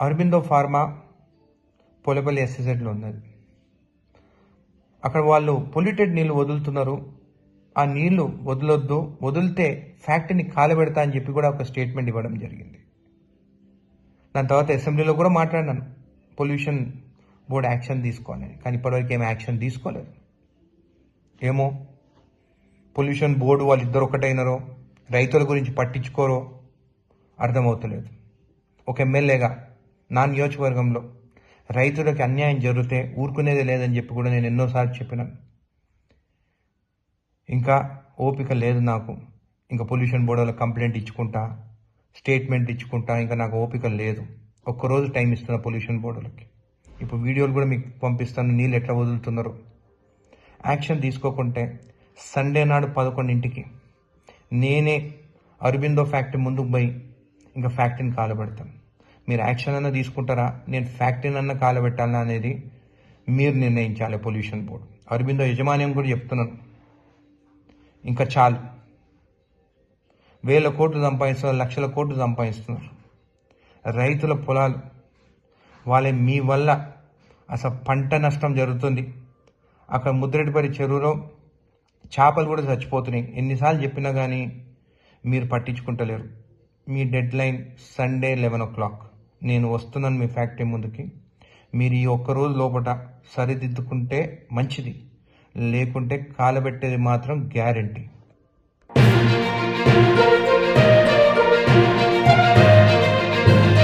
Aurobindo pharma Polepally ఎస్ఎజెడ్లో ఉన్నది. అక్కడ వాళ్ళు పొల్యూటెడ్ నీళ్ళు వదులుతున్నారు. ఆ నీళ్లు వదలొద్దు, వదిలితే ఫ్యాక్టరీని కాలబెడతా అని చెప్పి కూడా ఒక స్టేట్మెంట్ ఇవ్వడం జరిగింది. దాని తర్వాత అసెంబ్లీలో కూడా మాట్లాడినాను, పొల్యూషన్ బోర్డు యాక్షన్ తీసుకోవాలని. కానీ ఇప్పటివరకు ఏమి యాక్షన్ తీసుకోలేదు. ఏమో పొల్యూషన్ బోర్డు వాళ్ళిద్దరు ఒకటైనరో, రైతుల గురించి పట్టించుకోరో అర్థమవుతలేదు. ఒక ఎమ్మెల్యేగా నా నియోజకవర్గంలో రైతులకి అన్యాయం జరిగితే ఊరుకునేది లేదని చెప్పి కూడా నేను ఎన్నోసార్లు చెప్పినాను. ఇంకా ఓపిక లేదు నాకు. ఇంకా పొల్యూషన్ బోర్డులో కంప్లైంట్ ఇచ్చుకుంటా, స్టేట్మెంట్ ఇచ్చుకుంటా, ఇంకా నాకు ఓపిక లేదు. ఒక్కరోజు టైం ఇస్తున్నా పొల్యూషన్ బోర్డులకి. ఇప్పుడు వీడియోలు కూడా మీకు పంపిస్తాను, నీళ్ళు ఎట్లా వదులుతున్నారో. యాక్షన్ తీసుకోకుంటే సండే నాడు 11ంటికి నేనే అరబిందో ఫ్యాక్టరీ ముందుకు పోయి ఇంకా ఫ్యాక్టరీని కాలబెడతాను. మీరు యాక్షన్ అన్నా తీసుకుంటారా, నేను ఫ్యాక్టరీని అన్నా కాలబెట్టాలన్నా అనేది మీరు నిర్ణయించాలి. పొల్యూషన్ బోర్డు అరబిందో యజమాన్యం కూడా చెప్తున్నాను, ఇంకా చాలు. 1000 కోట్లు సంపాదిస్తున్నారు, లక్షల కోట్లు సంపాదిస్తున్నారు. రైతుల పొలాలు వాళ్ళే, మీ వల్ల అసలు పంట నష్టం జరుగుతుంది. అక్కడ ముద్రెడ్డిపల్లి చెరువులో చేపలు కూడా చచ్చిపోతున్నాయి. ఎన్నిసార్లు చెప్పినా కానీ మీరు పట్టించుకుంటలేరు. మీ డెడ్ లైన్ సండే 11 o'clock. నేను వస్తున్నాను మీ ఫ్యాక్టరీ ముందుకి. మీరు ఈ ఒక్కరోజు లోపల సరిదిద్దుకుంటే మంచిది, లేకుంటే కాలబెట్టేది మాత్రం గ్యారెంటీ.